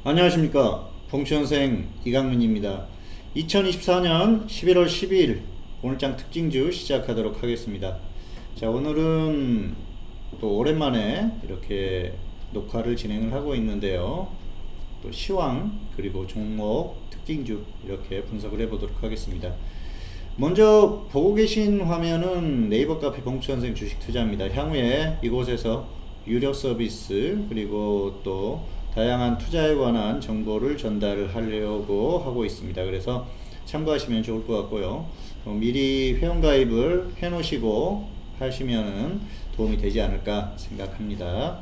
안녕하십니까. 봉추현생 이강민입니다. 2024년 11월 12일 오늘장 특징주 시작하도록 하겠습니다. 자, 오늘은 또 오랜만에 이렇게 녹화를 진행을 하고 있는데요. 또 시황 그리고 종목 특징주 이렇게 분석을 해보도록 하겠습니다. 먼저 보고 계신 화면은 네이버 카페 봉추현생 주식투자입니다. 향후에 이곳에서 유료 서비스 그리고 또 다양한 투자에 관한 정보를 전달을 하려고 하고 있습니다. 그래서 참고하시면 좋을 것 같고요. 미리 회원가입을 해 놓으시고 하시면 도움이 되지 않을까 생각합니다.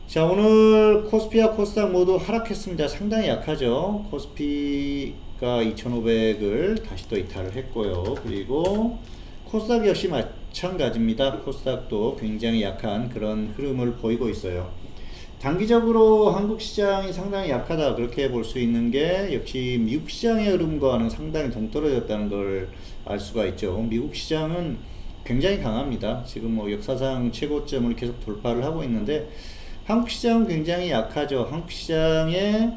자, 오늘 코스피와 코스닥 모두 하락했습니다. 상당히 약하죠. 코스피가 2500을 다시 또 이탈을 했고요. 그리고 코스닥 역시 마찬가지입니다. 코스닥도 굉장히 약한 그런 흐름을 보이고 있어요. 단기적으로 한국 시장이 상당히 약하다 그렇게 볼 수 있는 게 역시 미국 시장의 흐름과는 상당히 동떨어졌다는 걸 알 수가 있죠. 미국 시장은 굉장히 강합니다. 지금 뭐 역사상 최고점을 계속 돌파를 하고 있는데 한국 시장은 굉장히 약하죠. 한국 시장의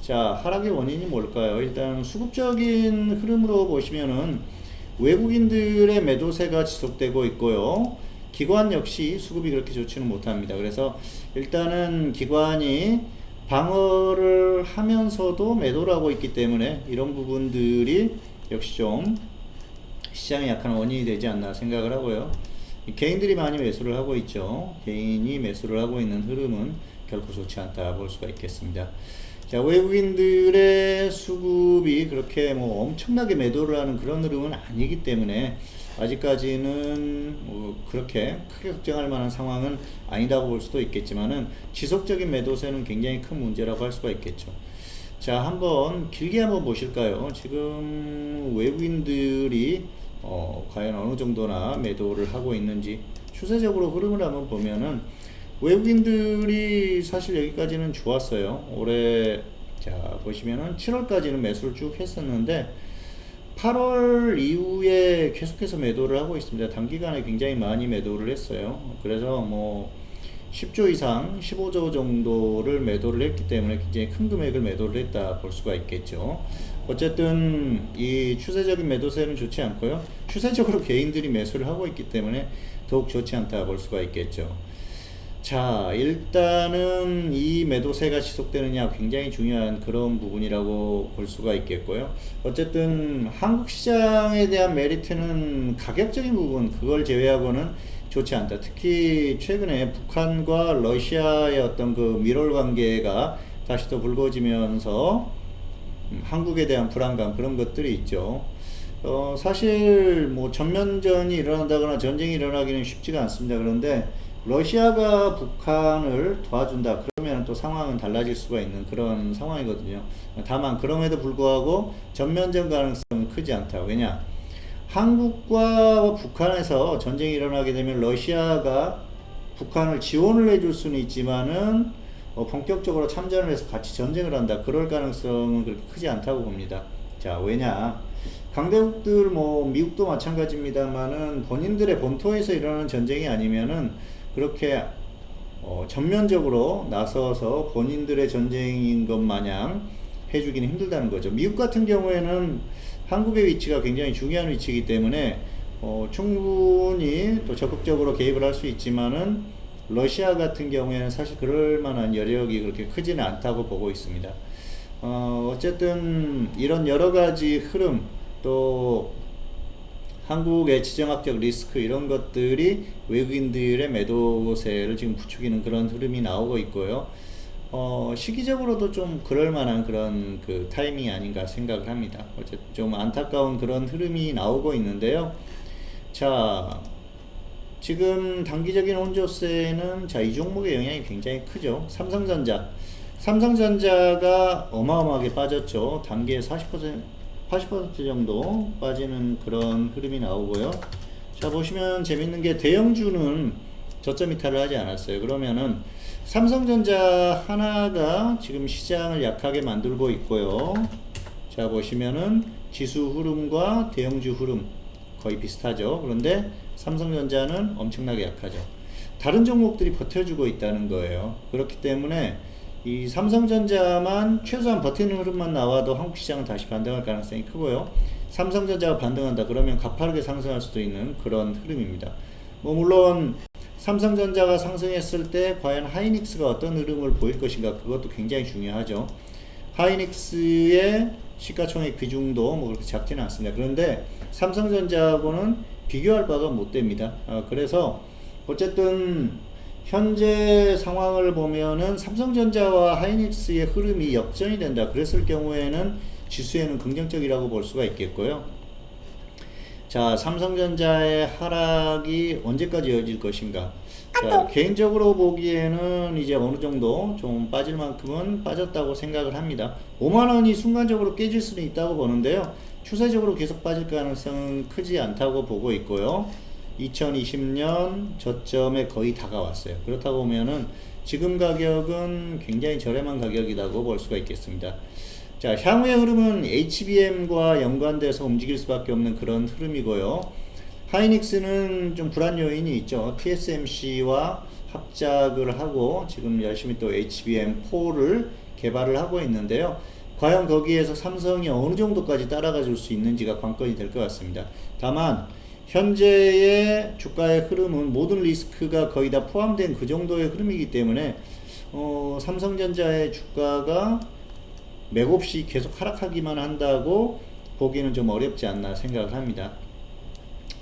하락의 원인이 뭘까요? 일단 수급적인 흐름으로 보시면은 외국인들의 매도세가 지속되고 있고요. 기관 역시 수급이 그렇게 좋지는 못합니다. 그래서 일단은 기관이 방어를 하면서도 매도를 하고 있기 때문에 이런 부분들이 역시 좀 시장에 약한 원인이 되지 않나 생각을 하고요. 개인들이 많이 매수를 하고 있죠. 개인이 매수를 하고 있는 흐름은 결코 좋지 않다 볼 수가 있겠습니다. 자, 외국인들의 수급이 그렇게 뭐 엄청나게 매도를 하는 그런 흐름은 아니기 때문에 아직까지는 뭐 그렇게 크게 걱정할 만한 상황은 아니다고 볼 수도 있겠지만은 지속적인 매도세는 굉장히 큰 문제라고 할 수가 있겠죠. 자, 한번 길게 한번 보실까요? 지금 외국인들이 과연 어느 정도나 매도를 하고 있는지 추세적으로 흐름을 한번 보면은 외국인들이 사실 여기까지는 좋았어요. 올해 보시면은 7월까지는 매수를 쭉 했었는데 8월 이후에 계속해서 매도를 하고 있습니다. 단기간에 굉장히 많이 매도를 했어요. 그래서 뭐 10조 이상 15조 정도를 매도를 했기 때문에 굉장히 큰 금액을 매도를 했다 볼 수가 있겠죠. 어쨌든 이 추세적인 매도세는 좋지 않고요. 추세적으로 개인들이 매수를 하고 있기 때문에 더욱 좋지 않다 볼 수가 있겠죠. 자, 일단은 이 매도세가 지속되느냐 굉장히 중요한 그런 부분이라고 볼 수가 있겠고요. 어쨌든 한국 시장에 대한 메리트는 가격적인 부분, 그걸 제외하고는 좋지 않다. 특히 최근에 북한과 러시아의 어떤 그 밀월 관계가 다시 또 불거지면서 한국에 대한 불안감 그런 것들이 있죠. 사실 뭐 전면전이 일어난다거나 전쟁이 일어나기는 쉽지가 않습니다. 그런데 러시아가 북한을 도와준다 그러면 또 상황은 달라질 수가 있는 그런 상황이거든요. 다만 그럼에도 불구하고 전면전 가능성은 크지 않다. 왜냐? 한국과 북한에서 전쟁이 일어나게 되면 러시아가 북한을 지원을 해줄 수는 있지만은 본격적으로 참전을 해서 같이 전쟁을 한다. 그럴 가능성은 그렇게 크지 않다고 봅니다. 자, 왜냐? 강대국들 뭐 미국도 마찬가지입니다만은 본인들의 본토에서 일어나는 전쟁이 아니면은 그렇게 전면적으로 나서서 본인들의 전쟁인 것 마냥 해주기는 힘들다는 거죠. 미국 같은 경우에는 한국의 위치가 굉장히 중요한 위치이기 때문에 충분히 또 적극적으로 개입을 할 수 있지만은 러시아 같은 경우에는 사실 그럴 만한 여력이 그렇게 크지는 않다고 보고 있습니다. 어쨌든 이런 여러 가지 흐름 또 한국의 지정학적 리스크 이런 것들이 외국인들의 매도세를 지금 부추기는 그런 흐름이 나오고 있고요. 시기적으로도 좀 그럴 만한 그런 그 타이밍이 아닌가 생각을 합니다. 어쨌든 좀 안타까운 그런 흐름이 나오고 있는데요. 자, 지금 단기적인 혼조세는 이 종목의 영향이 굉장히 크죠. 삼성전자가 어마어마하게 빠졌죠. 단기에 80% 정도 빠지는 그런 흐름이 나오고요. 자, 보시면 재밌는 게 대형주는 저점 이탈을 하지 않았어요. 그러면은 삼성전자 하나가 지금 시장을 약하게 만들고 있고요. 자, 보시면은 지수 흐름과 대형주 흐름 거의 비슷하죠. 그런데 삼성전자는 엄청나게 약하죠. 다른 종목들이 버텨주고 있다는 거예요. 그렇기 때문에 이 삼성전자만 최소한 버티는 흐름만 나와도 한국 시장은 다시 반등할 가능성이 크고요. 삼성전자가 반등한다 그러면 가파르게 상승할 수도 있는 그런 흐름입니다. 뭐 물론 삼성전자가 상승했을 때 과연 하이닉스가 어떤 흐름을 보일 것인가, 그것도 굉장히 중요하죠. 하이닉스의 시가총액 비중도 뭐 그렇게 작지는 않습니다. 그런데 삼성전자하고는 비교할 바가 못 됩니다. 그래서 어쨌든 현재 상황을 보면은 삼성전자와 하이닉스의 흐름이 역전이 된다 그랬을 경우에는 지수에는 긍정적이라고 볼 수가 있겠고요. 자, 삼성전자의 하락이 언제까지 이어질 것인가? 자, 개인적으로 보기에는 이제 어느 정도 좀 빠질 만큼은 빠졌다고 생각을 합니다. 5만원이 순간적으로 깨질 수는 있다고 보는데요. 추세적으로 계속 빠질 가능성은 크지 않다고 보고 있고요. 2020년 저점에 거의 다가왔어요. 그렇다고 보면은 지금 가격은 굉장히 저렴한 가격이라고 볼 수가 있겠습니다. 자, 향후의 흐름은 HBM과 연관돼서 움직일 수밖에 없는 그런 흐름이고요. 하이닉스는 좀 불안 요인이 있죠. TSMC와 합작을 하고 지금 열심히 또 HBM4를 개발을 하고 있는데요. 과연 거기에서 삼성이 어느 정도까지 따라가 줄 수 있는지가 관건이 될 것 같습니다. 다만 현재의 주가의 흐름은 모든 리스크가 거의 다 포함된 그 정도의 흐름이기 때문에 삼성전자의 주가가 맥없이 계속 하락하기만 한다고 보기는 좀 어렵지 않나 생각을 합니다.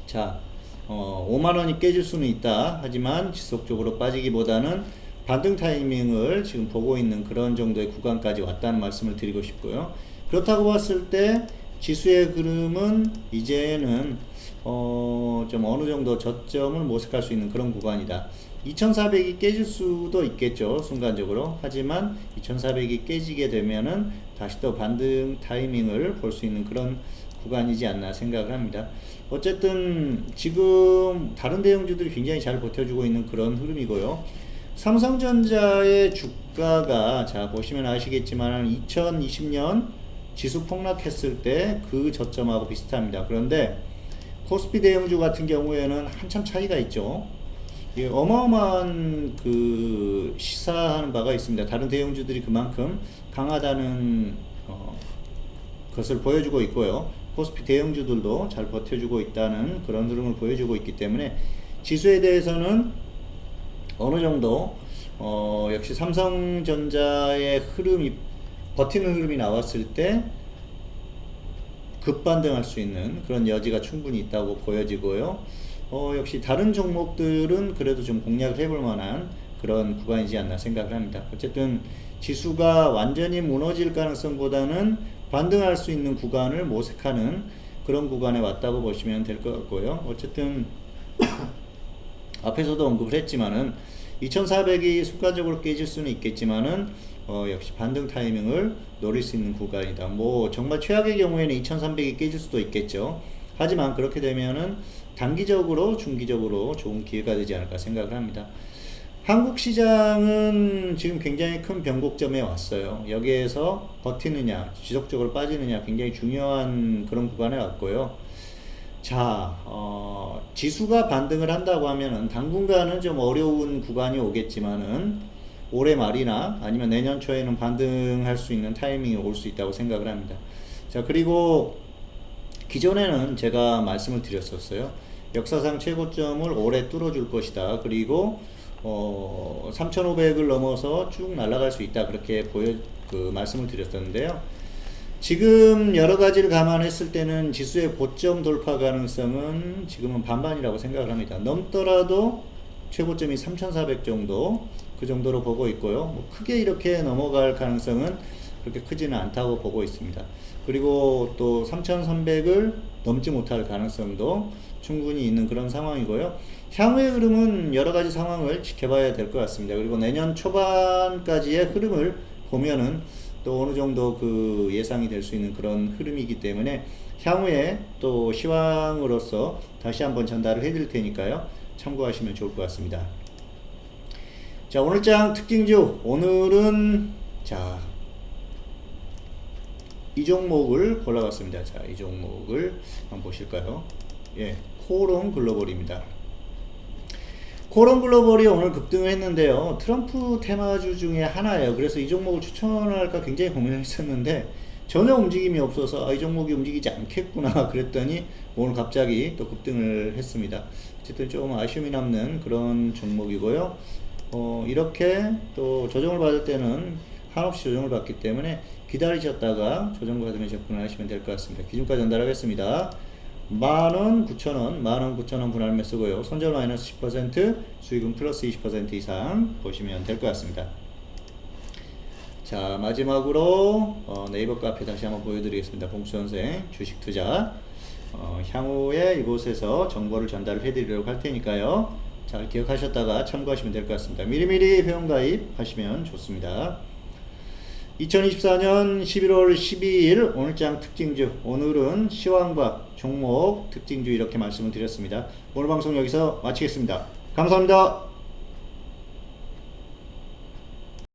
자, 5만원이 깨질 수는 있다. 하지만 지속적으로 빠지기보다는 반등 타이밍을 지금 보고 있는 그런 정도의 구간까지 왔다는 말씀을 드리고 싶고요. 그렇다고 봤을 때 지수의 흐름은 이제는 좀 어느 정도 저점을 모색할 수 있는 그런 구간이다. 2400이 깨질 수도 있겠죠, 순간적으로. 하지만 2400이 깨지게 되면은 다시 또 반등 타이밍을 볼 수 있는 그런 구간이지 않나 생각을 합니다. 어쨌든 지금 다른 대형주들이 굉장히 잘 버텨주고 있는 그런 흐름이고요. 삼성전자의 주가가 자 보시면 아시겠지만 2020년 지수 폭락했을 때 그 저점하고 비슷합니다. 그런데 코스피 대형주 같은 경우에는 한참 차이가 있죠. 어마어마한 그 시사하는 바가 있습니다. 다른 대형주들이 그만큼 강하다는 것을 보여주고 있고요. 코스피 대형주들도 잘 버텨주고 있다는 그런 흐름을 보여주고 있기 때문에 지수에 대해서는 어느 정도 역시 삼성전자의 흐름이 버티는 흐름이 나왔을 때 급반등할 수 있는 그런 여지가 충분히 있다고 보여지고요. 역시 다른 종목들은 그래도 좀 공략을 해볼 만한 그런 구간이지 않나 생각을 합니다. 어쨌든 지수가 완전히 무너질 가능성보다는 반등할 수 있는 구간을 모색하는 그런 구간에 왔다고 보시면 될 것 같고요. 어쨌든 앞에서도 언급을 했지만은 2400이 순간적으로 깨질 수는 있겠지만은 역시 반등 타이밍을 노릴 수 있는 구간이다. 뭐 정말 최악의 경우에는 2300이 깨질 수도 있겠죠. 하지만 그렇게 되면은 단기적으로 중기적으로 좋은 기회가 되지 않을까 생각을 합니다. 한국 시장은 지금 굉장히 큰 변곡점에 왔어요. 여기에서 버티느냐 지속적으로 빠지느냐 굉장히 중요한 그런 구간에 왔고요. 자, 지수가 반등을 한다고 하면은 당분간은 좀 어려운 구간이 오겠지만은 올해 말이나 아니면 내년 초에는 반등할 수 있는 타이밍이 올 수 있다고 생각을 합니다. 자, 그리고 기존에는 제가 말씀을 드렸었어요. 역사상 최고점을 올해 뚫어줄 것이다. 그리고 3,500을 넘어서 쭉 날아갈 수 있다. 그렇게 말씀을 드렸었는데요. 지금 여러 가지를 감안했을 때는 지수의 고점 돌파 가능성은 지금은 반반이라고 생각을 합니다. 넘더라도 최고점이 3,400 정도, 그 정도로 보고 있고요. 뭐 크게 이렇게 넘어갈 가능성은 그렇게 크지는 않다고 보고 있습니다. 그리고 또 3,300을 넘지 못할 가능성도 충분히 있는 그런 상황이고요. 향후의 흐름은 여러 가지 상황을 지켜봐야 될 것 같습니다. 그리고 내년 초반까지의 흐름을 보면은 또 어느 정도 그 예상이 될 수 있는 그런 흐름이기 때문에 향후에 또 시황으로서 다시 한번 전달을 해드릴 테니까요. 참고하시면 좋을 것 같습니다. 자, 오늘장 특징주. 오늘은 자, 이 종목을 골라봤습니다. 자, 이 종목을 한번 보실까요? 예, 코오롱 글로벌입니다. 코론 글로벌이 오늘 급등을 했는데요. 트럼프 테마주 중에 하나예요. 그래서 이 종목을 추천할까 굉장히 고민을 했었는데 전혀 움직임이 없어서 이 종목이 움직이지 않겠구나 그랬더니 오늘 갑자기 또 급등을 했습니다. 어쨌든 조금 아쉬움이 남는 그런 종목이고요. 이렇게 또 조정을 받을 때는 한없이 조정을 받기 때문에 기다리셨다가 조정 받으면 접근을 하시면 될 것 같습니다. 기준가지 전달하겠습니다. 10,9,000원, 19,000원 분할매 쓰고요. 손절 마이너스 10%, 수익은 플러스 20% 이상 보시면 될 것 같습니다. 자, 마지막으로 네이버 카페 다시 한번 보여드리겠습니다. 봉수선생 주식 투자. 향후에 이곳에서 정보를 전달을 해드리도록 할 테니까요. 잘 기억하셨다가 참고하시면 될 것 같습니다. 미리미리 회원가입 하시면 좋습니다. 2024년 11월 12일 오늘장 특징주, 오늘은 시황과 종목 특징주 이렇게 말씀을 드렸습니다. 오늘 방송 여기서 마치겠습니다. 감사합니다.